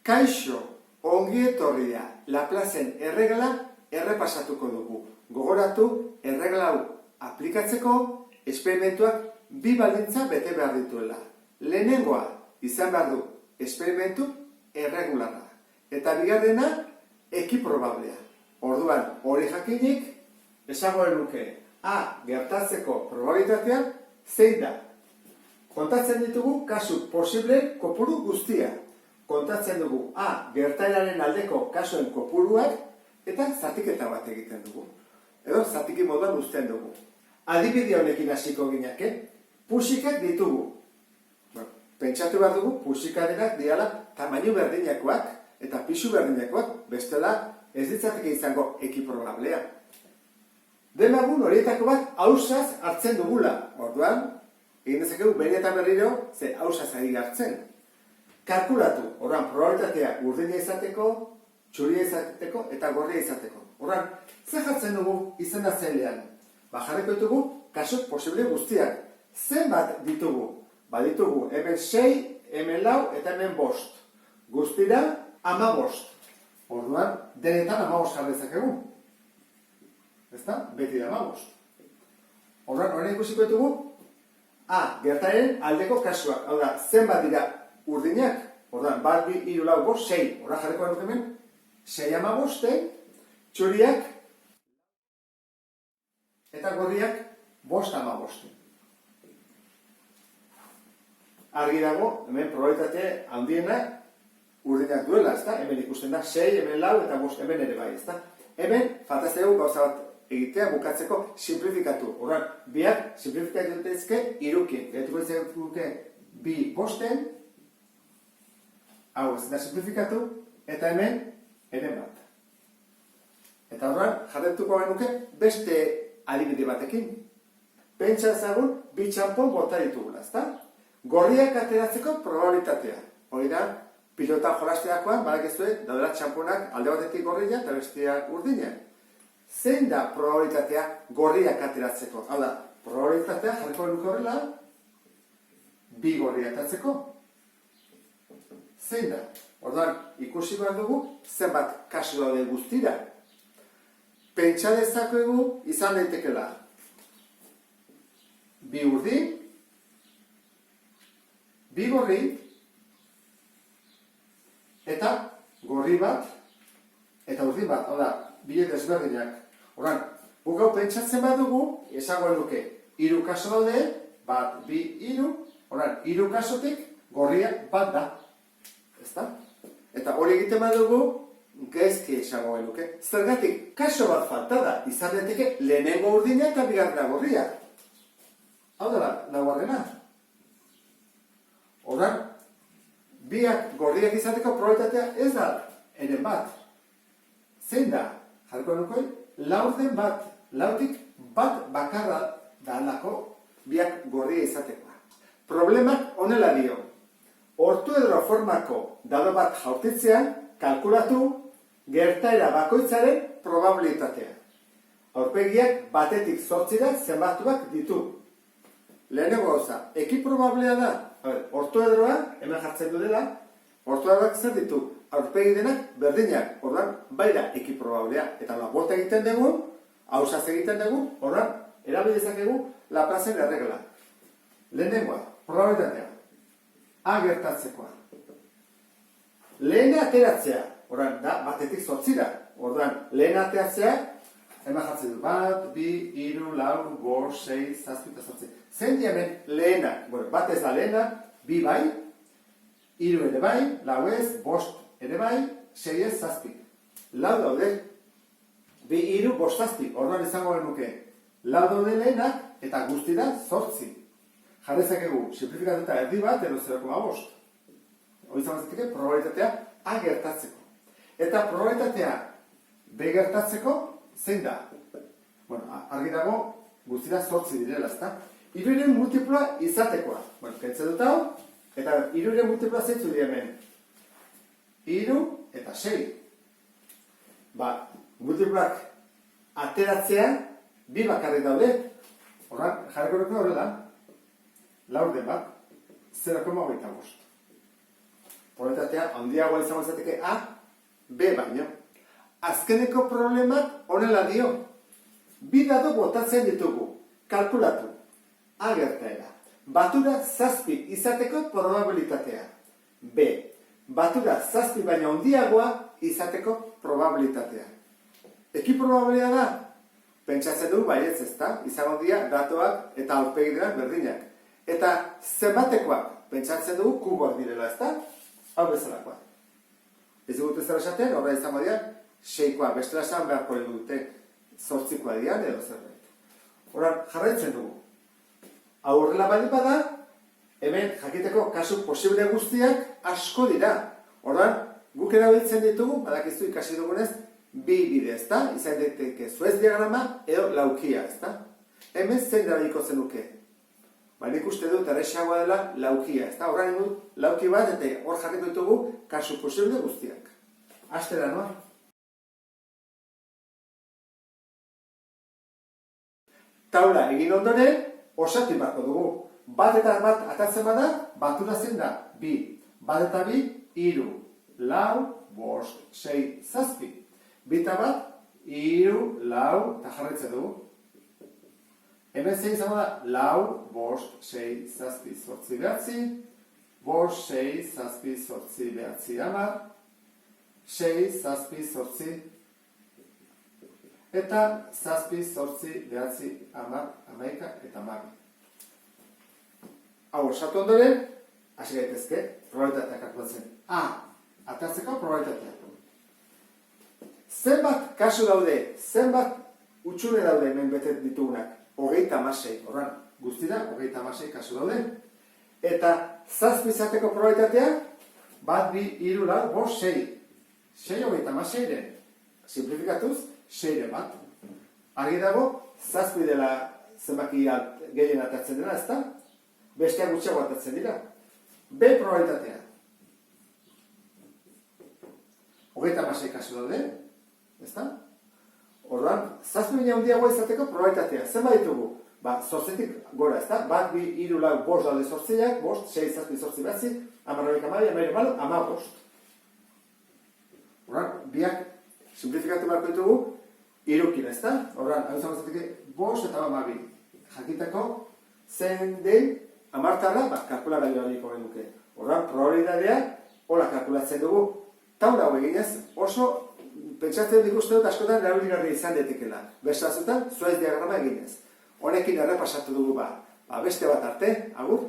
Kaixo, ongi etorria, Laplacen erregla errepasatuko dugu. Gogoratu, erregla hau aplikatzeko, esperimentuak bi baldintza bete behar dituela. Lehenengoa, izan behar du, esperimentu erregularra. Eta bigarrena, ekiprobablea. Orduan, hori jakinik, esango nuke, gertatzeko probabilitatea zein da. Kontatzen ditugu kasu posible kopuru guztia. Kontatzen dugu gertaeraren aldeko kasuen kopuruak eta zatiketa bat egiten dugu. Edo zatiki moduan uzten dugu. Adibide honekin hasiko ginake, pusikak ditugu. Pentsatu behar dugu, pusikadenak diala tamainu berdinakoak eta pisu berdinakoak, bestela ez ditzateke izango ekiprobablea. Demagun horietako bat ausaz hartzen dugula. Orduan, egin dezakegu behin eta berriro, ze ausaz ari hartzen. Kalkulatu, orduan, probabilitatea urdina izateko, txuria izateko eta gorria izateko. Orduan, zer jartzen dugu izendatzailean? Jarriko ditugu kasu posible guztiak. Zenbat ditugu? Ditugu hemen 6, hemen 4 eta hemen 5. Guztira 15. Orduan, denetan 15 jar dezakegu. Ezta? Beti da 15. Orduan, horren ikusiko ditugu, gertaeren aldeko kasuak. Hau da, zenbat dira urdinak? Orduan, 1, 2, 3, 4, 5, 6. Horra jarriko dut hemen, 6 15, txuriak eta gorriak 5 15. Argi dago, hemen probabilitate handiena urdinak duela, ezta? Hemen ikusten da 6, hemen 4 eta 5 hemen ere bai, ezta? Hemen, faltaztegu gauza bat egitea bukatzeko simplifikatu. Horren, biak simplifikatu dutezke irukin. Gaitu duke 2 5, hau ez da simplifikatu, eta hemen ere bat. Eta horren, jarretuko genuke beste adibide batekin. Pentsa ezagun 2 txampon bota ditugula, ezta? Gorriak ateratzeko probabilitatea. Hori da, pilota jolasteakoan, badakizue, daudela txamponak alde batetik gorria eta bestea urdina. Zein da probabilitatea gorriak ateratzeko? Hau da, probabilitatea jarriko genuke horrela 2 gorriak ateratzeko. Zein da? Orduan, ikusi behar dugu zenbat kasu daude guztira. Pentsa dezakegu izan daitekela 2 urdin, 2 gorri, eta gorri bat, eta urdin bat, hau da, bilet desberdinak. Horren, guk hau pentsatzen badugu, esango duke, 3 kaso daude, 1, 2, 3, horren, 3 kasotik gorria bat da. Ezta? Eta hori egiten badugu, gaizki esango duke. Zergatik, kaso bat falta da, izan daiteke lehenengo urdina eta bigarrena gorria. Hau da, laugarrena. Horren, biak gorriak izateko probabilitatea ez da eren bat. Zein da? Jarriko nukoi, laurden bat, lautik bat bakarra da alako biak gorria izatekoa. Problemak honela dio. Ortoedro formako dado bat jaurtitzean, kalkulatu gertaera bakoitzaren probabilitatea. Aurpegiak batetik 8 zenbatuak ditu. Lehenengo gauza, ekiprobablea da. Ortoedroa, hemen jartzen du dela, ortoedroak zer ditu? Aurpegi denak berdinak, orduan, baira ekiprobablea. Eta bota egiten dugu, hausaz egiten dugu, orduan, erabilizakegu Laplacen erregla. Lehenengoa, probabilitatea. Gertatzekoa. Lehena ateratzea, orduan, da, batetik 8. Orduan, lehena ateratzea, hemen jartzen du, 1, 2, 3, 4, 5, 6, 7 eta 8. Zein hemen lehena, bat ez da lehena, 2 bai, 3 ere bai, 4 ez, 5 ere bai, 6 ez, 7. 4 daude, 2, 3, 5, 7. Orduan izango genuke, 4 daude lehenak eta guztira 8. Jarrezakegu, simplifikatuta erdi bat, edo 0,5. Hori izan probabilitatea gertatzeko. Eta probabilitatea gertatzeko, zein da? Argi dago, guztira 8 direla, ezta? 3-ren multiploa izatekoa. Kentzen dut hau, eta 3-ren multiploa zeitzu dira hemen. 3 eta 6. Multiploak ateratzea, 2 bakarrik daude. Horran, jarriko nuke horrela, laurden bat, 0,25. probabilitatea handiagoa izango izateke A, B baino. Azkeneko problemak honela dio. Bi dado botatzen ditugu. Kalkulatu. A gertaera. Batura 7 izateko probabilitatea. B. Batura 7 baino handiagoa izateko probabilitatea. Eki probabilia da? Pentsatzen dugu baietz, ezta? Izango dira datoak eta aurpegiak berdinak. Eta zenbatekoak pentsatzen dugu kuboak direla, ezta? Hau bezalakoa. Ez dut zer esaten, horra izango dira 6koa, bestela esan beharko dute 8koa dian edo zerbait. Horan, jarraitzen dugu. Hau horrela baldin bada, hemen jakiteko kasu posible guztiak asko dira. Horan, guk erabiltzen ditugu, badakizu ikasi dugunez, bi bide, ezta? Izan daiteke Suez diagrama edo laukia, ezta? Hemen zein erabiliko zenuke? Nik uste dut errexagoa dela laukia, ezta? Horren dut lauki bat eta hor jarriko ditugu kasu posible guztiak. Hastera noa? Taula egin ondoren, osatu beharko dugu. Bat eta bat atatzen bada, batura zen da, 2. Bat eta 2, 3, 4, 5, 6, 7. Bita bat, 3, 4, eta jarraitzen dugu. Hemen zein izango da, 4, 5, 6, 7, 8, 9, 5, 6, 7, 8, 9, 10, 6, 7, 8, eta 7, 8, 9, 10, 11, eta 12. Hau osatu ondoren, hasi gaitezke, probabilitatea kalkulatzen. A, atertzeko probabilitatea. Zenbat kasu daude, zenbat utxune daude hemen bete ditugunak? 36, horran, guztira, 36 kasu daude. Eta 7 izateko probabilitatea, 1, 2, 3, 4, 5, 6. 6 36-ren. Simplifikatuz, 6-ren bat. Argi dago, 7 dela zenbaki gehien atertzen dena, ezta? Besteak gutxiago atertzen dira. B probabilitatea. 36 kasu daude, ezta? Orduan, 7 baino handiagoa izateko probabilitatea. Zenbat ditugu? 8tik gora, ezta? 1, 2, 3, 4, 5 daude 8ak, 5, 6, 7, 8, 9, 10, 11, 12, 15. Orduan, biak simplifikatu beharko ditugu, 3, ezta? Orduan, hau izango izateke 5 eta 12. Jakiteko, zen den, 10 kalkulara joaniko genuke. Orduan, probabilitatea, hola kalkulatzen dugu, taula hau eginez, oso pentsatzen dut ikusten dut askotan erabilgarria izan daitekeela. Beste batzuetan, Suez diagrama eginez. Honekin errepasatu dugu beste bat arte, agur.